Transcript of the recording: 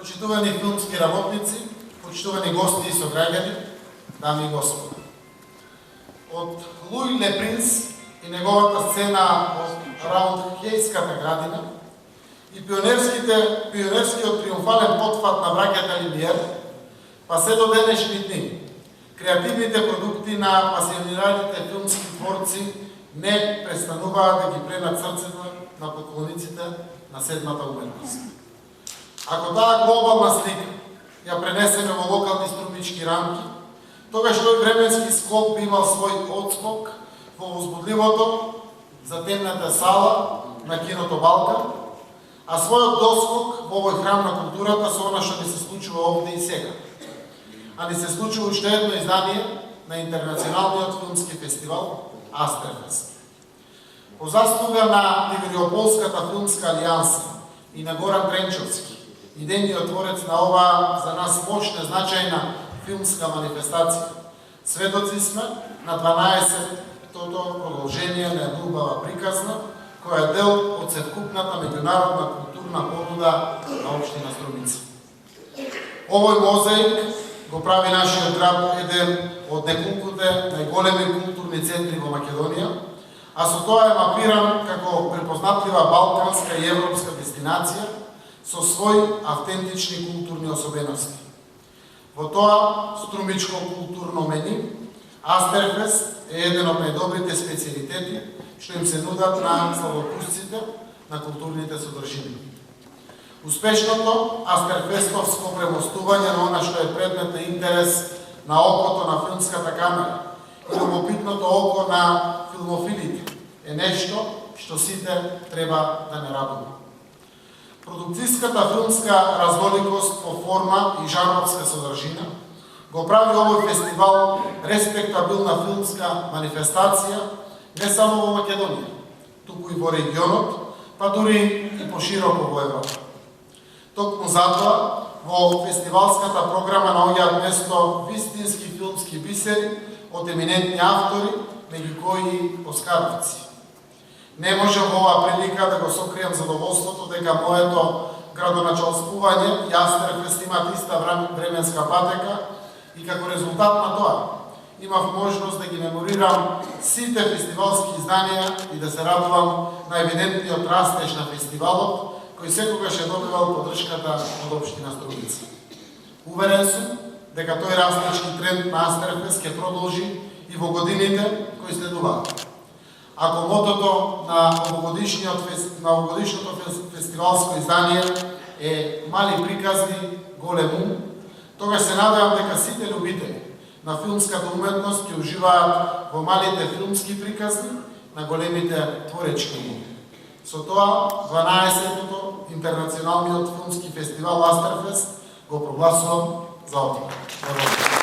Почитувани филмски работници, почитувани гости и сограѓани, дами и господа. Од Луи Ле Принц и неговата сцена од Раундхејската градина и пионерскиот триумфален потфат на браќата Лимиер, па се до денешни дни, креативните продукти на пасионираните филмски творци не престануваат да ги пленат срцето на поклониците на седмата уметност. Ако таа глобална слика ја пренесеме во локални струмички рамки, тогаш тој временски скоп би имал свој отскок во возбудливото затемната сала на киното Балкан, а својот доскок во овој храм на културата со она што ни се случува овде и сега. А ни се случува уште едно издание на Интернационалниот филмски фестивал Астерфест. По заслуга на Тивриополската филмска алијанса и на Горан Тренчовски, идејниот творец на оваа за нас мощна значајна филмска манифестација, сведоци сме на 12-тото продолжение на една убава приказна, која е дел од севкупната меѓународна културна понуда на општина Струмица. Овој мозаик го прави нашиот град еден од неколкуте најголеми културни центри во Македонија, а со тоа е мапиран како препознатлива балканска и европска дестинација со своји автентични културни особености. Во тоа струмичко културно мени, Астерфест е еден од најдобрите специјалитети што им се нудат на славопусците на културните содржини. Успешното Астерфестовско премостување на она што е предмет на интерес на окото на филмската камера и любопитното око на филмофилите е нешто што сите треба да не радува. Продукцијската филмска разноликост по форма и жанровска содржина го прави овој фестивал респектабилна филмска манифестација не само во Македонија, туку и во регионот, па дури и пошироко во Европа. Токму затоа, во фестивалската програма наоѓаат место вистински филмски бисери од еминентни автори, меѓу кои Оскаровци. Не можам во оваа прилика да го сокријам задоволството дека моето градоначалствување и Астерфест имаат иста временска патека и како резултат на тоа имав можност да ги меморирам сите фестивалски изданија и да се радувам на евидентниот растеж на фестивалот, кој секогаш е добивал поддршката од општина Струмица. Уверен сум дека тој растечки тренд на Астерфест ќе продолжи и во годините кои следуваат. Ако мотото на овогодишното фестивалско издание е мали приказни, голем ум, тогаш се надевам дека сите љубители на филмската уметност ќе уживаат во малите филмски приказни на големите творечки уми. Со тоа, 12-тото Интернационалниот филмски фестивал Астерфест го прогласувам за отворен.